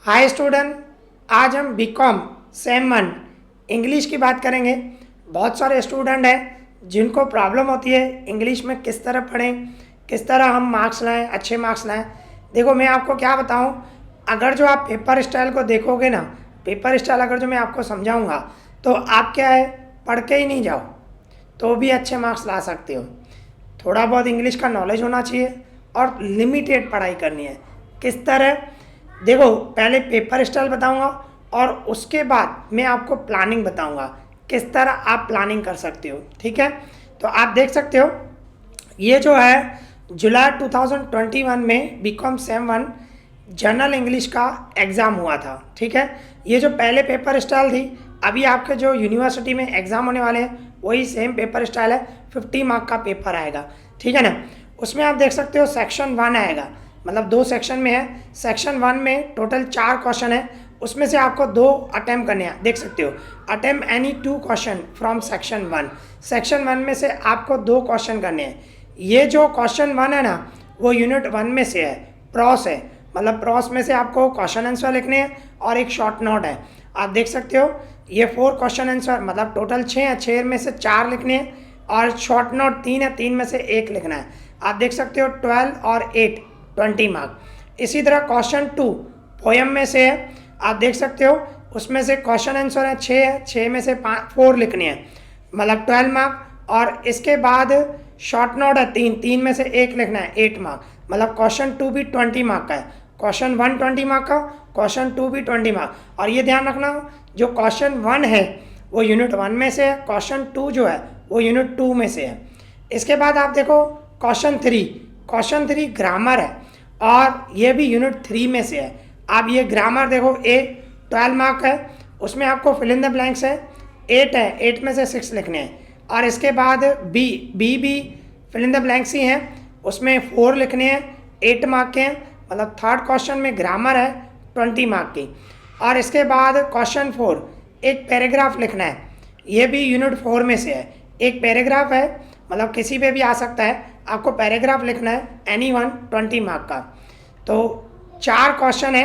Hi student, आज हम BCom sem one English की बात करेंगे। बहुत सारे स्टूडेंट हैं जिनको प्रॉब्लम होती है इंग्लिश में किस तरह पढ़ें, किस तरह हम मार्क्स लाएं, अच्छे मार्क्स लाएं। देखो मैं आपको क्या बताऊं, अगर जो आप पेपर स्टाइल को देखोगे ना, पेपर स्टाइल अगर जो मैं आपको समझाऊंगा तो आप क्या है, पढ़ के ही नहीं जाओ तो भी अच्छे मार्क्स ला सकते हो। थोड़ा बहुत इंग्लिश का नॉलेज होना चाहिए और लिमिटेड पढ़ाई करनी है। किस तरह, देखो पहले पेपर स्टाइल बताऊंगा और उसके बाद मैं आपको प्लानिंग बताऊंगा किस तरह आप प्लानिंग कर सकते हो। ठीक है, तो आप देख सकते हो ये जो है जुलाई 2021 में BCom sem one general English का एग्ज़ाम हुआ था। ठीक है, ये जो पहले पेपर स्टाइल थी, अभी आपके जो यूनिवर्सिटी में एग्ज़ाम होने वाले हैं वही सेम पेपर स्टाइल है। 50 मार्क का पेपर आएगा, ठीक है ना। उसमें आप देख सकते हो सेक्शन 1 आएगा, मतलब 2 सेक्शन में है। सेक्शन 1 में टोटल 4 क्वेश्चन है, उसमें से आपको 2 अटैम्प्ट करने हैं। देख सकते हो attempt any 2 question from section 1। Section 1 में से आपको 2 क्वेश्चन करने हैं। ये जो क्वेश्चन 1 है ना, वो यूनिट 1 में से है, प्रॉस है, मतलब प्रॉस में से आपको क्वेश्चन आंसर लिखने हैं और एक शॉर्ट नोट है। आप देख सकते हो ये 4 क्वेश्चन आंसर, मतलब टोटल 6 है, 6 में से 4 लिखने हैं और शॉर्ट नोट 3 है, 3 में से 1 लिखना है। आप देख सकते हो 12 और 8 20 मार्क। इसी तरह क्वेश्चन 2 पोयम में से है, आप देख सकते हो उसमें से क्वेश्चन आंसर है 6 है, 6 में से 4 लिखने हैं, मतलब 12 मार्क। और इसके बाद शॉर्ट नोट है 3, 3 में से 1 लिखना है, 8 मार्क। मतलब क्वेश्चन 2 भी 20 मार्क का है, क्वेश्चन 1 20 मार्क का, क्वेश्चन 2 भी 20 मार्क। और ये ध्यान रखना, जो क्वेश्चन 1 है वो यूनिट 1 में से है, क्वेश्चन 2 जो है वो यूनिट 2 में से है। इसके बाद आप देखो क्वेश्चन 3, क्वेश्चन 3 ग्रामर है और ये भी यूनिट 3 में से है। आप ये ग्रामर देखो, ए 12 मार्क है, उसमें आपको फिल इन द ब्लैंक्स है, 8 है, 8 में से 6 लिखने हैं। और इसके बाद बी भी फिल इन द ब्लैंक्स ही हैं, उसमें 4 लिखने हैं, 8 मार्क के हैं। मतलब थर्ड क्वेश्चन में ग्रामर है 20 मार्क की। और इसके बाद क्वेश्चन 4 एक पैराग्राफ लिखना है, ये भी यूनिट 4 में से है। एक पैराग्राफ है, मतलब किसी पे भी आ सकता है, आपको पैराग्राफ लिखना है, एनी वन 20 मार्क का। तो 4 क्वेश्चन है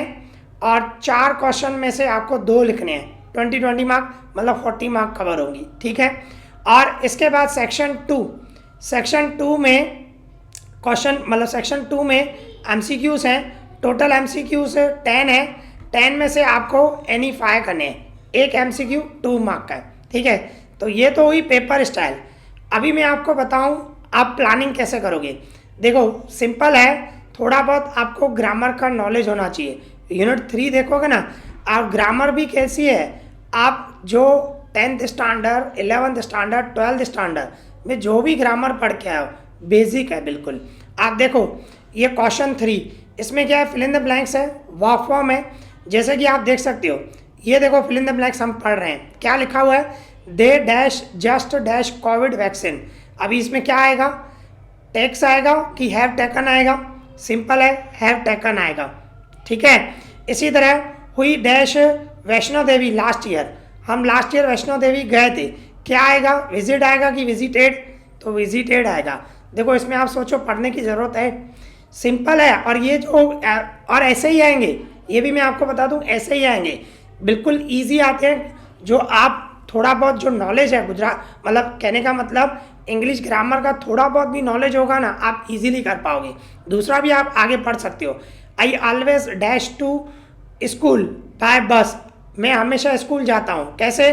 और 4 क्वेश्चन में से आपको 2 लिखने हैं, 20 मार्क, मतलब 40 मार्क कवर होंगी। ठीक है, और इसके बाद सेक्शन 2, सेक्शन 2 में क्वेश्चन, मतलब सेक्शन 2 में एमसीक्यूज हैं, टोटल एमसीक्यूज 10 है, 10 में से आपको एनी 5 करने हैं, एक एमसीक्यू 2 मार्क का है। ठीक है, तो ये तो हुई पेपर स्टाइल। अभी मैं आपको बताऊं आप प्लानिंग कैसे करोगे। देखो सिंपल है, थोड़ा बहुत आपको ग्रामर का नॉलेज होना चाहिए। यूनिट 3 देखोगे ना आप, ग्रामर भी कैसी है, आप जो 10th standard, 11th standard, 12th standard में जो भी ग्रामर पढ़ के आओ, बेसिक है बिल्कुल। आप देखो ये क्वेश्चन 3, इसमें क्या है, फिल इन द ब्लैंक्स है, वर्ब फॉर्म है। जैसे कि आप देख सकते हो, ये देखो फिल इन द ब्लैंक्स हम पढ़ रहे हैं, क्या लिखा हुआ है, they dash just dash Covid vaccine. अभी इसमें क्या आएगा, टेक्स आएगा कि हैव टेकन आएगा, सिंपल है, हैव टेकन आएगा। ठीक है, इसी तरह हुई dash Vaishno Devi last year, हम लास्ट ईयर वैष्णो देवी गए थे, क्या आएगा, विजिट आएगा कि विजिटेड, तो विजिटेड आएगा। देखो इसमें आप सोचो, पढ़ने की ज़रूरत है, सिंपल है। और ये जो और ऐसे ही आएंगे, ये भी मैं आपको बता दूं, ऐसे ही आएंगे, बिल्कुल ईजी आते हैं। जो आप थोड़ा बहुत जो नॉलेज है गुजरात, मतलब कहने का मतलब इंग्लिश ग्रामर का थोड़ा बहुत भी नॉलेज होगा ना, आप इजीली कर पाओगे। दूसरा भी आप आगे पढ़ सकते हो। I always dash to school by bus, मैं हमेशा स्कूल जाता हूँ, कैसे,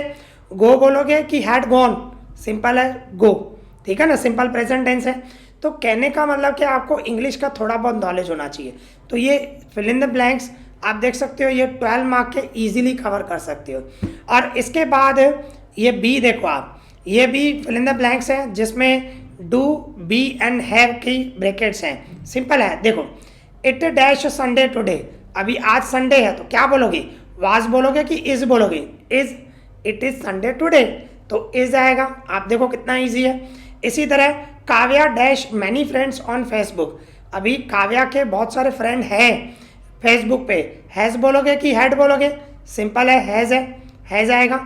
गो बोलोगे कि हैड गॉन, सिंपल है गो। ठीक है ना, सिंपल प्रेजेंट टेंस है। तो कहने का मतलब कि आपको इंग्लिश का थोड़ा बहुत नॉलेज होना चाहिए। तो ये फिल इन द ब्लैंक्स आप देख सकते हो, ये 12 मार्क के इजीली कवर कर सकते हो। और इसके बाद ये बी देखो आप, ये भी फिल इन द ब्लैंक्स है, जिसमें डू, बी एंड हैव की ब्रैकेट्स हैं। सिंपल है, देखो इट डैश संडे टुडे, अभी आज संडे है तो क्या बोलोगे, वाज बोलोगे कि इज बोलोगे, is, it is Sunday today, तो इज आएगा। आप देखो कितना ईजी है। इसी तरह Kavya dash many friends on Facebook, अभी काव्या के बहुत सारे फ्रेंड हैं फेसबुक पे, हैज़ बोलोगे कि हैड बोलोगे, सिंपल है, हैज़ आएगा।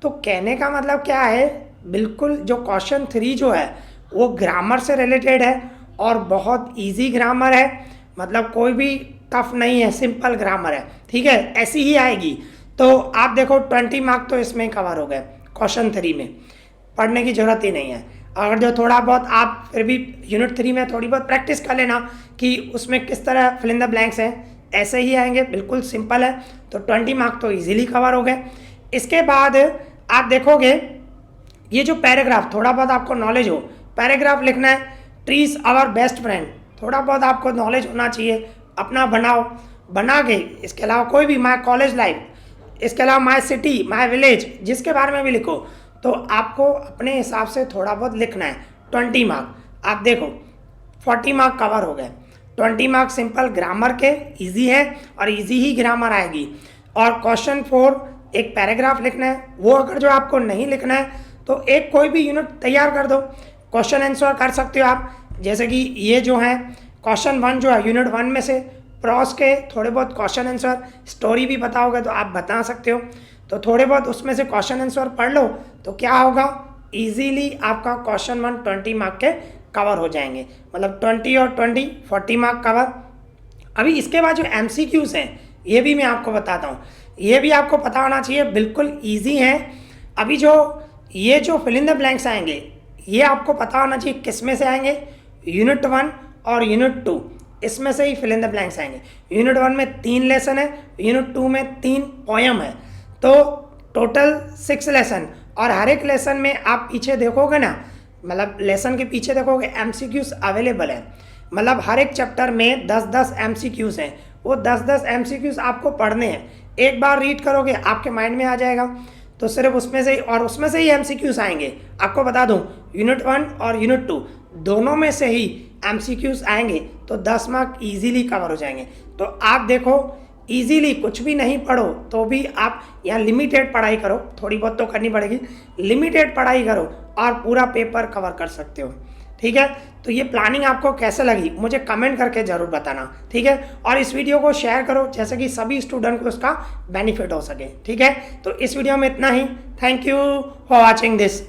तो कहने का मतलब क्या है, बिल्कुल जो क्वेश्चन 3 जो है वो ग्रामर से रिलेटेड है और बहुत इजी ग्रामर है, मतलब कोई भी टफ नहीं है, सिंपल ग्रामर है, ठीक है, ऐसी ही आएगी। तो आप देखो 20 मार्क तो इसमें कवर हो गए क्वेश्चन 3 में, पढ़ने की ज़रूरत ही नहीं है। अगर जो थोड़ा बहुत आप फिर भी यूनिट 3 में थोड़ी बहुत प्रैक्टिस कर लेना कि उसमें किस तरह फिल इन द ब्लैंक्स हैं, ऐसे ही आएंगे, बिल्कुल सिंपल है। तो 20 मार्क तो इजीली कवर हो गए। इसके बाद आप देखोगे ये जो पैराग्राफ, थोड़ा बहुत आपको नॉलेज हो, पैराग्राफ लिखना है, ट्रीज आवर बेस्ट फ्रेंड, थोड़ा बहुत आपको नॉलेज होना चाहिए, अपना बनाओ, बना के इसके अलावा कोई भी माई कॉलेज लाइफ, इसके अलावा माई सिटी, माई विलेज, जिसके बारे में भी लिखो, तो आपको अपने हिसाब से थोड़ा बहुत लिखना है। 20 मार्क आप देखो 40 मार्क कवर हो गए। 20 मार्क सिंपल ग्रामर के इजी है और इजी ही ग्रामर आएगी। और क्वेश्चन 4 एक पैराग्राफ लिखना है, वो अगर जो आपको नहीं लिखना है तो एक कोई भी यूनिट तैयार कर दो, क्वेश्चन आंसर कर सकते हो आप। जैसे कि ये जो है क्वेश्चन 1 जो है यूनिट 1 में से प्रॉस के थोड़े बहुत क्वेश्चन आंसर, स्टोरी भी बताओगे तो आप बता सकते हो, तो थोड़े बहुत उसमें से क्वेश्चन आंसर पढ़ लो तो क्या होगा, इजीली आपका क्वेश्चन 1 20 मार्क के कवर हो जाएंगे, मतलब 20 और 20 40 मार्क कवर। अभी इसके बाद जो MCQs हैं ये भी मैं आपको बताता हूँ, ये भी आपको पता होना चाहिए, बिल्कुल ईजी हैं। अभी जो ये जो फिल इन द ब्लैंक्स आएंगे ये आपको पता होना चाहिए किस में से आएंगे, यूनिट 1 और यूनिट 2 इसमें से ही फिल इन द ब्लैंक्स आएंगे। यूनिट 1 में 3 लेसन है, यूनिट 2 में 3 पोयम है, तो टोटल 6 लेसन। और हर एक लेसन में आप पीछे देखोगे ना, मतलब लेसन के पीछे देखोगे MCQs अवेलेबल है, मतलब हर एक चैप्टर में 10-10 MCQs हैं, वो 10-10 MCQs आपको पढ़ने हैं। एक बार रीड करोगे आपके माइंड में आ जाएगा, तो सिर्फ उसमें से ही, और उसमें से ही MCQs आएंगे। आपको बता दूं यूनिट 1 और यूनिट 2 दोनों में से ही MCQs आएंगे, तो 10 मार्क इजीली कवर हो जाएंगे। तो आप देखो इजीली कुछ भी नहीं पढ़ो तो भी आप यहाँ लिमिटेड पढ़ाई करो, थोड़ी बहुत तो करनी पड़ेगी, लिमिटेड पढ़ाई करो और पूरा पेपर कवर कर सकते हो, ठीक है। तो ये प्लानिंग आपको कैसे लगी मुझे कमेंट करके ज़रूर बताना, ठीक है। और इस वीडियो को शेयर करो जैसे कि सभी स्टूडेंट को उसका बेनिफिट हो सके, ठीक है। तो इस वीडियो में इतना ही, thank you for watching this.